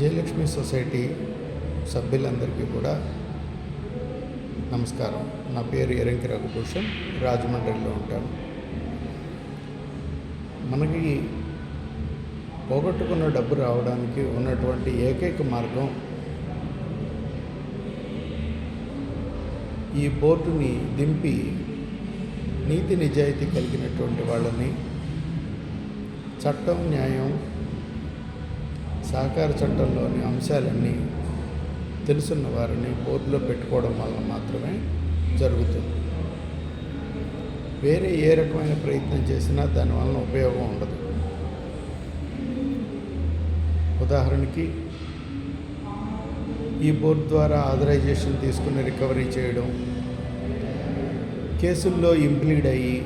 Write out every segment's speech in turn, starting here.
Vijayalakshmi society సభ్యులందరికీ కూడా నమస్కారం. నా పేరు ఎరంకి రఘుభూషణ్, రాజమండ్రిలో ఉంటాను. మనకి పోగొట్టుకున్న డబ్బు రావడానికి ఉన్నటువంటి ఏకైక మార్గం ఈ బోర్డుని దింపి నీతి నిజాయితీ కలిగినటువంటి వాళ్ళని, చట్టం, న్యాయం, సహకార చట్టంలోని అంశాలన్నీ తెలుసున్న వారిని బోర్డులో పెట్టుకోవడం వల్ల మాత్రమే జరుగుతుంది. వేరే ఏ రకమైన ప్రయత్నం చేసినా దానివల్ల ఉపయోగం ఉండదు. ఉదాహరణకి ఈ బోర్డు ద్వారా ఆథరైజేషన్ తీసుకుని రికవరీ చేయడం, కేసుల్లో ఇంప్లీడ్ అయ్యి,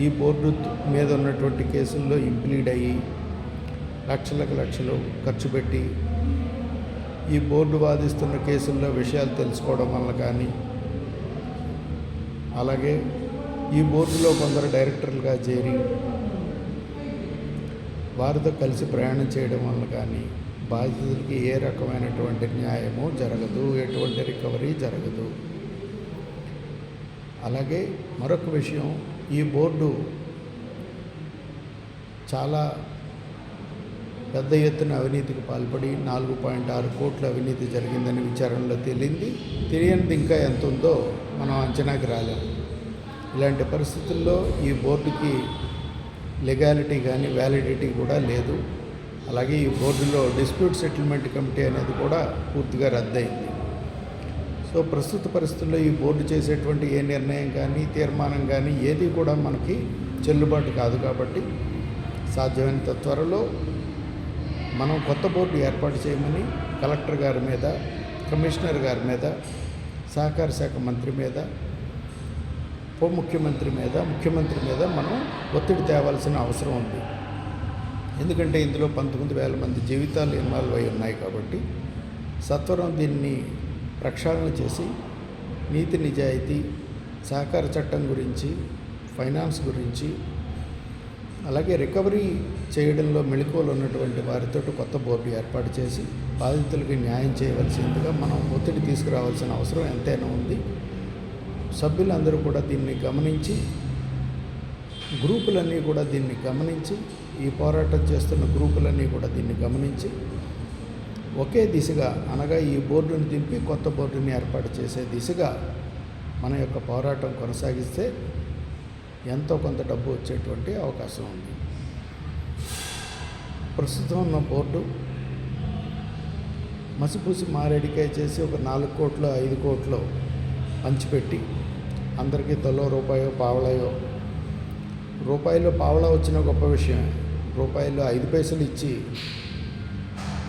ఈ బోర్డు మీద ఉన్నటువంటి కేసుల్లో ఇంప్లీడ్ అయ్యి లక్షలకు లక్షలు ఖర్చు పెట్టి ఈ బోర్డు వాదిస్తున్న కేసుల్లో విషయాలు తెలుసుకోవడం వల్ల కానీ, అలాగే ఈ బోర్డులో కొందరు డైరెక్టర్లుగా చేరి వారితో కలిసి ప్రయాణం చేయడం వల్ల కానీ బాధితులకి ఏ రకమైనటువంటి న్యాయము జరగదు, ఎటువంటి రికవరీ జరగదు. అలాగే మరొక విషయం, ఈ బోర్డు చాలా పెద్ద ఎత్తున అవినీతికి పాల్పడి 4.6 కోట్ల అవినీతి జరిగిందని విచారణలో తేలింది. తెలియనిది ఇంకా ఎంత ఉందో మనం అంచనాకి రాలేము. ఇలాంటి పరిస్థితుల్లో ఈ బోర్డుకి లీగాలిటీ కానీ వ్యాలిడిటీ కూడా లేదు. అలాగే ఈ బోర్డులో డిస్ప్యూట్ సెటిల్మెంట్ కమిటీ అనేది కూడా పూర్తిగా రద్దయింది. సో ప్రస్తుత పరిస్థితుల్లో ఈ బోర్డు చేసేటువంటి ఏ నిర్ణయం కానీ తీర్మానం కానీ ఏది కూడా మనకి చెల్లుబాటు కాదు. కాబట్టి సాధ్యమైనంత త్వరలో మనం కొత్త బోర్డు ఏర్పాటు చేయమని కలెక్టర్ గారి మీద, కమిషనర్ గారి మీద, సహకార శాఖ మంత్రి మీద, ఉప ముఖ్యమంత్రి మీద, ముఖ్యమంత్రి మీద మనం ఒత్తిడి తేవాల్సిన అవసరం ఉంది. ఎందుకంటే ఇందులో 19,000 మంది జీవితాలు ఇన్వాల్వ్ అయి ఉన్నాయి. కాబట్టి సత్వరం దీన్ని ప్రక్షాళన చేసి నీతి నిజాయితీ, సహకార చట్టం గురించి, ఫైనాన్స్ గురించి, అలాగే రికవరీ చేయడంలో మెళకువలు ఉన్నటువంటి వారితో కొత్త బోర్డు ఏర్పాటు చేసి బాధితులకి న్యాయం చేయవలసిందిగా మనం ఒత్తిడి తీసుకురావాల్సిన అవసరం ఎంతైనా ఉంది. సభ్యులందరూ కూడా దీన్ని గమనించి, గ్రూపులన్నీ కూడా దీన్ని గమనించి, ఈ పోరాటం చేస్తున్న గ్రూపులన్నీ కూడా దీన్ని గమనించి ఒకే దిశగా, అనగా ఈ బోర్డుని దింపి కొత్త బోర్డుని ఏర్పాటు చేసే దిశగా మన యొక్క పోరాటం కొనసాగిస్తే ఎంతో కొంత డబ్బు వచ్చేటువంటి అవకాశం ఉంది. ప్రస్తుతం ఉన్న బోర్డు మసిపూసి మారేడికాయ చేసి ఒక 4 కోట్లు 5 కోట్లు పంచిపెట్టి అందరికీ తలో రూపాయో పావలాయో, రూపాయలు పావలా వచ్చిన గొప్ప విషయం, రూపాయలు 5 పైసలు ఇచ్చి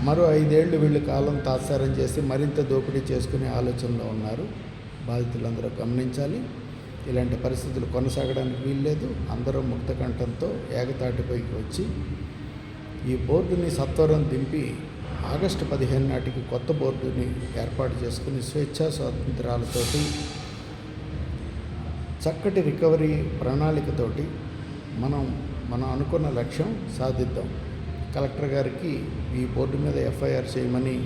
మరో 5 ఏళ్ళు వీళ్ళు కాలం తాత్సారం చేసి మరింత దోపిడీ చేసుకునే ఆలోచనలో ఉన్నారు. బాధితులందరూ గమనించాలి. ఇలాంటి పరిస్థితులు కొనసాగడానికి వీల్లేదు. అందరూ ముక్త కంఠంతో ఏకతాటిపైకి వచ్చి ఈ బోర్డుని సత్వరం దింపి ఆగస్టు 15 నాటికి కొత్త బోర్డుని ఏర్పాటు చేసుకుని స్వేచ్ఛా స్వాతంత్రాలతోటి, చక్కటి రికవరీ ప్రణాళికతోటి మనం అనుకున్న లక్ష్యం సాధిద్దాం. కలెక్టర్ గారికి ఈ బోర్డు మీద ఎఫ్ఐఆర్ చేయమని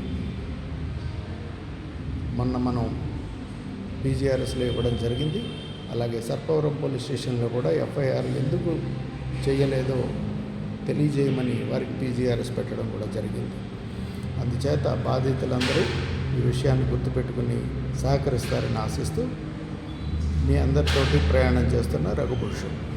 మొన్న మనం పీజీఆర్ఎస్లో ఇవ్వడం జరిగింది. అలాగే సర్పవరం పోలీస్ స్టేషన్లో కూడా ఎఫ్ఐఆర్ ఎందుకు చేయలేదో తెలియజేయమని వారికి పీజీఆర్ఎస్ పెట్టడం కూడా జరిగింది. అందుచేత బాధితులందరూ ఈ విషయాన్ని గుర్తుపెట్టుకుని సహకరిస్తారని ఆశిస్తూ మీ అందరితోటి ప్రయాణం చేస్తున్న రఘుభూషణ్.